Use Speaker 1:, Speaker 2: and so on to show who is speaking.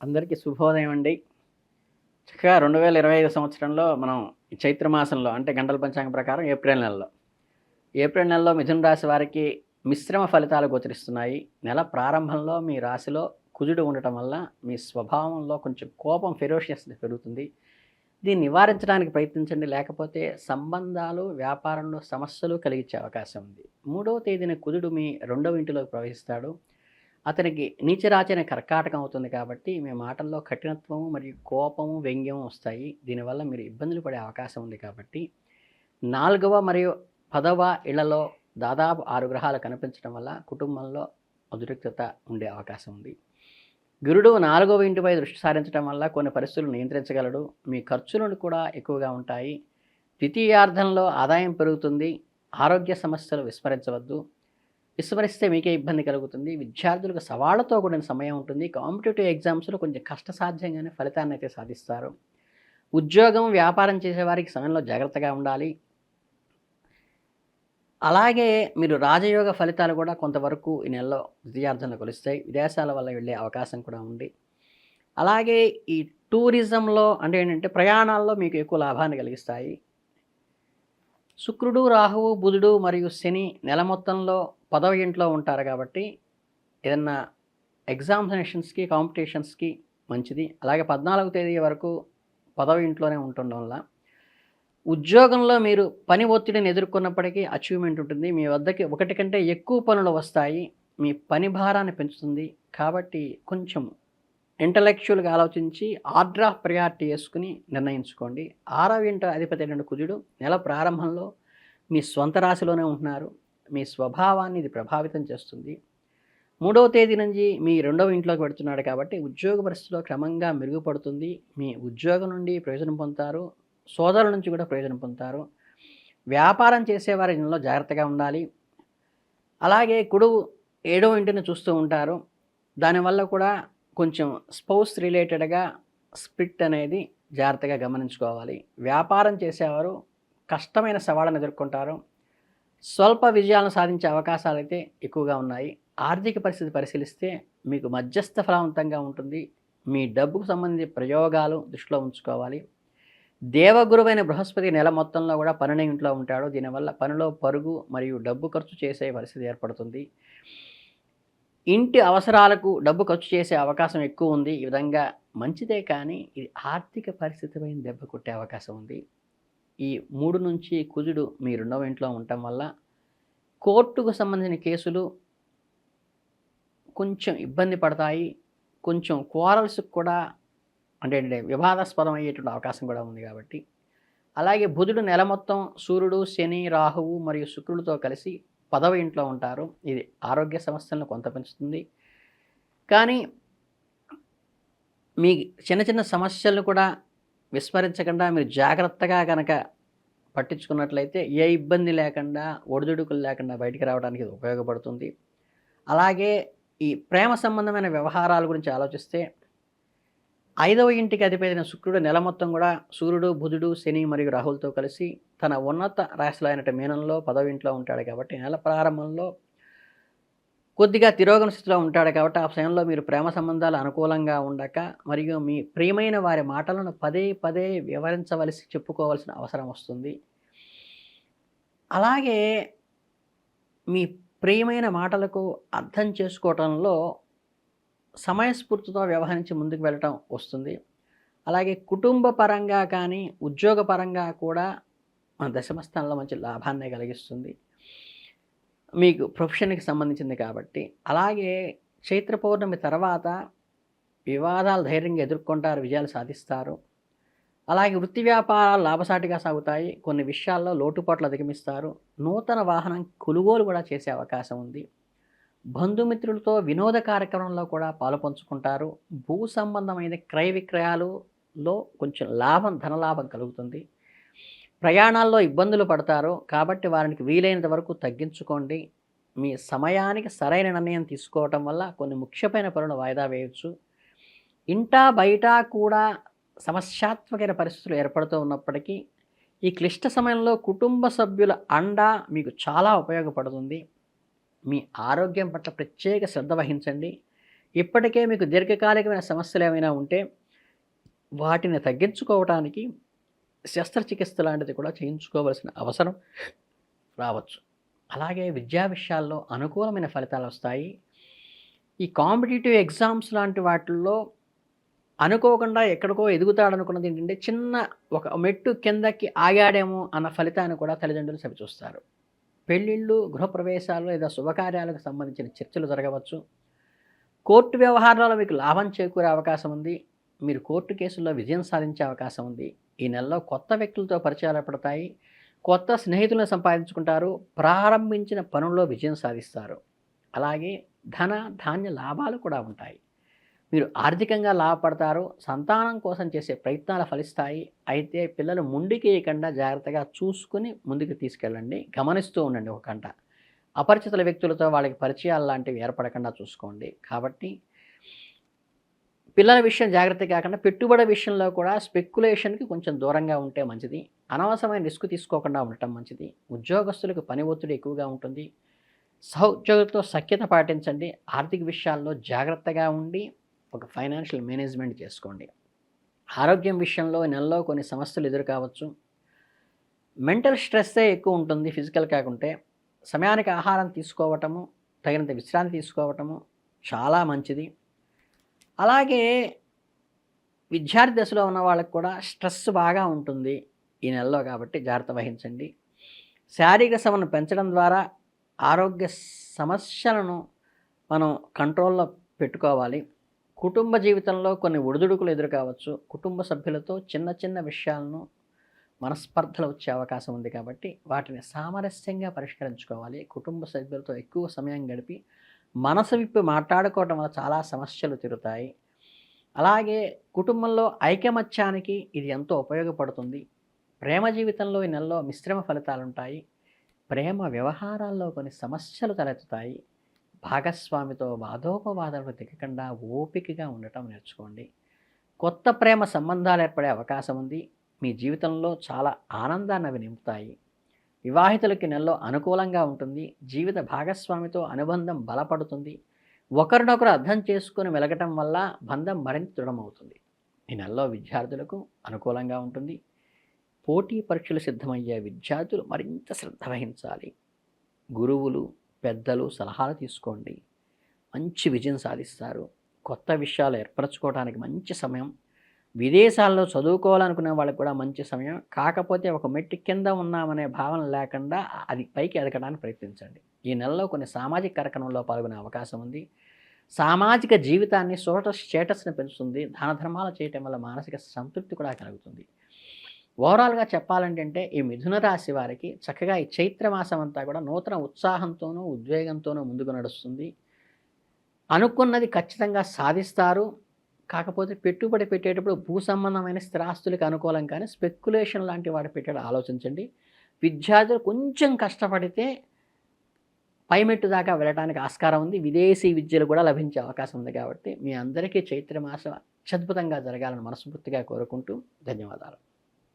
Speaker 1: అందరికీ శుభోదయం అండి. చక్కగా 2025 సంవత్సరంలో మనం ఈ చైత్ర మాసంలో అంటే గంటల పంచాంగం ప్రకారం ఏప్రిల్ నెలలో మిథున రాశి వారికి మిశ్రమ ఫలితాలు గోచరిస్తున్నాయి. నెల ప్రారంభంలో మీ రాశిలో కుజుడు ఉండటం వల్ల మీ స్వభావంలో కొంచెం కోపం ఫెరోషియస్‌నెస్ పెరుగుతుంది. దీన్ని నివారించడానికి ప్రయత్నించండి. లేకపోతే సంబంధాలు, వ్యాపారంలో సమస్యలు కలిగించే అవకాశం ఉంది. 3వ తేదీన కుజుడు మీ 2వ ఇంటిలోకి ప్రవేశిస్తాడు. అతనికి నీచరాచైన కర్కాటకం అవుతుంది కాబట్టి మీ మాటల్లో కఠినత్వము మరియు కోపము, వ్యంగ్యం వస్తాయి. దీనివల్ల మీరు ఇబ్బందులు పడే అవకాశం ఉంది కాబట్టి 4వ మరియు 10వ ఇళ్లలో దాదాపు 6 గ్రహాలు కనిపించడం వల్ల కుటుంబంలో ఉద్రిక్తత ఉండే అవకాశం ఉంది. గురుడు 4వ ఇంటిపై దృష్టి సారించడం వల్ల కొన్ని పరిస్థితులు నియంత్రించగలడు. మీ ఖర్చులు కూడా ఎక్కువగా ఉంటాయి. ద్వితీయార్థంలో ఆదాయం పెరుగుతుంది. ఆరోగ్య సమస్యలు విస్మరిస్తే మీకే ఇబ్బంది కలుగుతుంది. విద్యార్థులకు సవాళ్లతో కూడిన సమయం ఉంటుంది. కాంపిటేటివ్ ఎగ్జామ్స్లో కొంచెం కష్టసాధ్యంగానే ఫలితాన్ని అయితే సాధిస్తారు. ఉద్యోగం, వ్యాపారం చేసేవారికి సమయంలో జాగ్రత్తగా ఉండాలి. అలాగే మీరు రాజయోగ ఫలితాలు కూడా కొంతవరకు ఈ నెలలో ద్వితీయార్థంలో కొలుస్తాయి. విదేశాల వల్ల వెళ్ళే అవకాశం కూడా ఉంది. అలాగే ఈ టూరిజంలో అంటే ఏంటంటే ప్రయాణాల్లో మీకు ఎక్కువ లాభాన్ని కలిగిస్తాయి. శుక్రుడు, రాహువు, బుధుడు మరియు శని నెల మొత్తంలో 10వ ఇంట్లో ఉంటారు కాబట్టి ఏదన్నా ఎగ్జామినేషన్స్కి, కాంపిటీషన్స్కి మంచిది. అలాగే 14వ తేదీ వరకు 10వ ఇంట్లోనే ఉంటుండడం వల్ల ఉద్యోగంలో మీరు పని ఒత్తిడిని ఎదుర్కొన్నప్పటికీ అచీవ్మెంట్ ఉంటుంది. మీ వద్దకి ఒకటి కంటే ఎక్కువ పనులు వస్తాయి. మీ పని భారాన్ని పెంచుతుంది. కాబట్టి కొంచెం ఇంటలెక్చువల్గా ఆలోచించి ఆర్డర్ ఆఫ్ ప్రయారిటీ వేసుకుని నిర్ణయించుకోండి. 6వ ఇంట అధిపతి అయిన కుజుడు నెల ప్రారంభంలో మీ స్వంత రాశిలోనే ఉంటున్నారు. మీ స్వభావాన్ని ఇది ప్రభావితం చేస్తుంది. 3వ తేదీ నుంచి మీ 2వ ఇంట్లోకి పెడుతున్నాడు కాబట్టి ఉద్యోగ పరిస్థితిలో క్రమంగా మెరుగుపడుతుంది. మీ ఉద్యోగం నుండి ప్రయోజనం పొందుతారు. సోదరుల నుంచి కూడా ప్రయోజనం పొందుతారు. వ్యాపారం చేసేవారి ఇంట్లో జాగ్రత్తగా ఉండాలి. అలాగే కుడువు 7వ ఇంటిని చూస్తూ ఉంటారు. దానివల్ల కూడా కొంచెం స్పౌస్ రిలేటెడ్గా స్ప్లిట్ అనేది జాగ్రత్తగా గమనించుకోవాలి. వ్యాపారం చేసేవారు కష్టమైన సవాళ్ళను ఎదుర్కొంటారు. స్వల్ప విజయాలను సాధించే అవకాశాలు అయితే ఎక్కువగా ఉన్నాయి. ఆర్థిక పరిస్థితి పరిశీలిస్తే మీకు మధ్యస్థ ఫలవంతంగా ఉంటుంది. మీ డబ్బుకు సంబంధించిన ప్రయోగాలు దృష్టిలో ఉంచుకోవాలి. దేవగురువైన బృహస్పతి నెల మొత్తంలో కూడా 12వ ఇంట్లో ఉంటాడు. దీనివల్ల పనిలో పరుగు మరియు డబ్బు ఖర్చు చేసే పరిస్థితి ఏర్పడుతుంది. ఇంటి అవసరాలకు డబ్బు ఖర్చు చేసే అవకాశం ఎక్కువ ఉంది. ఈ విధంగా మంచిదే, కానీ ఇది ఆర్థిక పరిస్థితిపై దెబ్బ కొట్టే అవకాశం ఉంది. ఈ 3 నుంచి కుజుడు మీ 2వ ఇంట్లో ఉండటం వల్ల కోర్టుకు సంబంధించిన కేసులు కొంచెం ఇబ్బంది పడతాయి. కొంచెం క్వారల్స్కి కూడా అంటే వివాదాస్పదం అయ్యేటువంటి అవకాశం కూడా ఉంది కాబట్టి. అలాగే బుధుడు నెల మొత్తం సూర్యుడు, శని, రాహువు మరియు శుక్రుడితో కలిసి 10వ ఇంట్లో ఉంటారు. ఇది ఆరోగ్య సమస్యలను కొంత పెంచుతుంది. కానీ మీ చిన్న చిన్న సమస్యలను కూడా విస్మరించకుండా మీరు జాగ్రత్తగా కనుక పట్టించుకున్నట్లయితే ఏ ఇబ్బంది లేకుండా, ఒడిదుడుకులు లేకుండా బయటికి రావడానికి ఇది ఉపయోగపడుతుంది. అలాగే ఈ ప్రేమ సంబంధమైన వ్యవహారాల గురించి ఆలోచిస్తే 5వ ఇంటికి అధిపతి శుక్రుడు నెల మొత్తం కూడా సూర్యుడు, బుధుడు, శని మరియు రాహులతో కలిసి తన ఉన్నత రాశిలో అయినట్టు మీనంలో 10వ ఇంట్లో ఉంటాడు కాబట్టి నెల ప్రారంభంలో కొద్దిగా తిరోగమన స్థితిలో ఉంటాడు కాబట్టి ఆ సమయంలో మీరు ప్రేమ సంబంధాలు అనుకూలంగా ఉండక మరియు మీ ప్రియమైన వారి మాటలను పదే పదే చెప్పుకోవాల్సిన అవసరం వస్తుంది. అలాగే మీ ప్రియమైన మాటలకు అర్థం చేసుకోవటంలో సమయస్ఫూర్తితో వ్యవహరించి ముందుకు వెళ్ళటం వస్తుంది. అలాగే కుటుంబ పరంగా కానీ ఉద్యోగ పరంగా కూడా మన దశమ స్థానంలో మంచి లాభాన్ని కలిగిస్తుంది. మీకు ప్రొఫెషన్కి సంబంధించింది కాబట్టి. అలాగే చైత్ర పౌర్ణమి తర్వాత వివాదాలు ధైర్యంగా ఎదుర్కొంటారు, విజయాలు సాధిస్తారు. అలాగే వృత్తి వ్యాపారాలు లాభసాటిగా సాగుతాయి. కొన్ని విషయాల్లో లోటుపాట్లు అధిగమిస్తారు. నూతన వాహనం కొనుగోలు కూడా చేసే అవకాశం ఉంది. బంధుమిత్రులతో వినోద కార్యక్రమంలో కూడా పాలుపంచుకుంటారు. భూ సంబంధమైన క్రయ విక్రయాలలో కొంచెం ధనలాభం కలుగుతుంది. ప్రయాణాల్లో ఇబ్బందులు పడతారు కాబట్టి వారికి వీలైనంత వరకు తగ్గించుకోండి. మీ సమయానికి సరైన నిర్ణయం తీసుకోవటం వల్ల కొన్ని ముఖ్యమైన పనులు వాయిదా వేయవచ్చు. ఇంటా బయట కూడా సమస్యాత్మకమైన పరిస్థితులు ఏర్పడుతూ ఉన్నప్పటికీ ఈ క్లిష్ట సమయంలో కుటుంబ సభ్యుల అండ మీకు చాలా ఉపయోగపడుతుంది. మీ ఆరోగ్యం పట్ల ప్రత్యేక శ్రద్ధ వహించండి. ఇప్పటికే మీకు దీర్ఘకాలికమైన సమస్యలు ఏమైనా ఉంటే వాటిని తగ్గించుకోవటానికి శస్త్రచికిత్స లాంటిది కూడా చేయించుకోవాల్సిన అవసరం రావచ్చు. అలాగే విద్యా విషయాల్లో అనుకూలమైన ఫలితాలు వస్తాయి. ఈ కాంపిటీటివ్ ఎగ్జామ్స్ లాంటి వాటిల్లో అనుకోకుండా ఎక్కడికో ఎదుగుతాడనుకున్నది ఏంటంటే చిన్న ఒక మెట్టు కిందకి ఆగాడేమో అన్న ఫలితాన్ని కూడా తల్లిదండ్రులు సవిచూస్తారు. పెళ్ళిళ్ళు, గృహప్రవేశాలు లేదా శుభకార్యాలకు సంబంధించిన చర్చలు జరగవచ్చు. కోర్టు వ్యవహారాల్లో మీకు లాభం చేకూరే అవకాశం ఉంది. మీరు కోర్టు కేసుల్లో విజయం సాధించే అవకాశం ఉంది. ఈ నెలలో కొత్త వ్యక్తులతో పరిచయాలు ఏర్పడతాయి. కొత్త స్నేహితులను సంపాదించుకుంటారు. ప్రారంభించిన పనుల్లో విజయం సాధిస్తారు. అలాగే ధన ధాన్య లాభాలు కూడా ఉంటాయి. మీరు ఆర్థికంగా లాభపడతారు. సంతానం కోసం చేసే ప్రయత్నాలు ఫలిస్తాయి. అయితే పిల్లలు ముందుకేయకుండా జాగ్రత్తగా చూసుకుని ముందుకు తీసుకెళ్ళండి. గమనిస్తూ ఉండండి ఒక గంట. అపరిచితుల వ్యక్తులతో వాళ్ళకి పరిచయాలు లాంటివి ఏర్పడకుండా చూసుకోండి. కాబట్టి పిల్లల విషయం జాగ్రత్త కాకుండా పెట్టుబడి విషయంలో కూడా స్పెక్యులేషన్కి కొంచెం దూరంగా ఉంటే మంచిది. అనవసరమైన రిస్క్ తీసుకోకుండా ఉండటం మంచిది. ఉద్యోగస్తులకు పని ఒత్తిడి ఎక్కువగా ఉంటుంది. సహోద్యోగులతో సఖ్యత పాటించండి. ఆర్థిక విషయాల్లో జాగ్రత్తగా ఉండి ఒక ఫైనాన్షియల్ మేనేజ్మెంట్ చేసుకోండి. ఆరోగ్యం విషయంలో నెలలో కొన్ని సమస్యలు ఎదురు కావచ్చు. మెంటల్ స్ట్రెస్సే ఎక్కువ ఉంటుంది ఫిజికల్ కాకుంటే. సమయానికి ఆహారం తీసుకోవటము, తగినంత విశ్రాంతి తీసుకోవటము చాలా మంచిది. అలాగే విద్యార్థి దశలో ఉన్న వాళ్ళకి కూడా స్ట్రెస్ బాగా ఉంటుంది ఈ నెలలో, కాబట్టి జాగ్రత్త వహించండి. శారీరక శ్రమను పెంచడం ద్వారా ఆరోగ్య సమస్యలను మనం కంట్రోల్లో పెట్టుకోవాలి. కుటుంబ జీవితంలో కొన్ని ఒడిదుడుకులు ఎదురు కావచ్చు. కుటుంబ సభ్యులతో చిన్న చిన్న విషయాలను మనస్పర్ధలు వచ్చే అవకాశం ఉంది, కాబట్టి వాటిని సామరస్యంగా పరిష్కరించుకోవాలి. కుటుంబ సభ్యులతో ఎక్కువ సమయం గడిపి మనసు విప్పి మాట్లాడుకోవడం వల్ల చాలా సమస్యలు తీరుతాయి. అలాగే కుటుంబంలో ఐకమత్యానికి ఇది ఎంతో ఉపయోగపడుతుంది. ప్రేమ జీవితంలో ఈ నెలలో మిశ్రమ ఫలితాలు ఉంటాయి. ప్రేమ వ్యవహారాల్లో కొన్ని సమస్యలు తలెత్తుతాయి. భాగస్వామితో వాదోపవాదాలకు దిగకుండా ఓపికగా ఉండటం నేర్చుకోండి. కొత్త ప్రేమ సంబంధాలు ఏర్పడే అవకాశం ఉంది. మీ జీవితంలో చాలా ఆనందాన్ని అవి నింపుతాయి. వివాహితులకి నెలలో అనుకూలంగా ఉంటుంది. జీవిత భాగస్వామితో అనుబంధం బలపడుతుంది. ఒకరినొకరు అర్థం చేసుకుని వెలగటం వల్ల బంధం మరింత దృఢమవుతుంది. ఈ నెలలో విద్యార్థులకు అనుకూలంగా ఉంటుంది. పోటీ పరీక్షలు సిద్ధమయ్యే విద్యార్థులు మరింత శ్రద్ధ వహించాలి. గురువులు, పెద్దలు సలహాలు తీసుకోండి. మంచి విజయం సాధిస్తారు. కొత్త విషయాలు ఏర్పరచుకోవడానికి మంచి సమయం. విదేశాల్లో చదువుకోవాలనుకునే వాళ్ళకి కూడా మంచి సమయం. కాకపోతే ఒక మెట్టు కింద ఉన్నామనే భావన లేకుండా అది పైకి ఎదగడానికి ప్రయత్నించండి. ఈ నెలలో కొన్ని సామాజిక కార్యక్రమంలో పాల్గొనే అవకాశం ఉంది. సామాజిక జీవితాన్ని సోషల్ స్టేటస్ని పెంచుతుంది. దాన ధర్మాలు చేయటం వల్ల మానసిక సంతృప్తి కూడా కలుగుతుంది. ఓవరాల్గా చెప్పాలంటే ఈ మిథున రాశి వారికి చక్కగా ఈ చైత్రమాసం అంతా కూడా నూతన ఉత్సాహంతోనూ ఉద్వేగంతోనూ ముందుకు నడుస్తుంది. అనుకున్నది ఖచ్చితంగా సాధిస్తారు. కాకపోతే పెట్టుబడి పెట్టేటప్పుడు భూ సంబంధమైన స్థిరాస్తులకు అనుకూలం, కానీ స్పెక్యులేషన్ లాంటి వాటి పెట్టడం ఆలోచించండి. విద్యార్థులు కొంచెం కష్టపడితే పైమెట్టు దాకా వెళ్ళడానికి ఆస్కారం ఉంది. విదేశీ విద్యలు కూడా లభించే అవకాశం ఉంది. కాబట్టి మీ అందరికీ చైత్రమాసం అత్యద్భుతంగా జరగాలని మనస్ఫూర్తిగా కోరుకుంటూ ధన్యవాదాలు.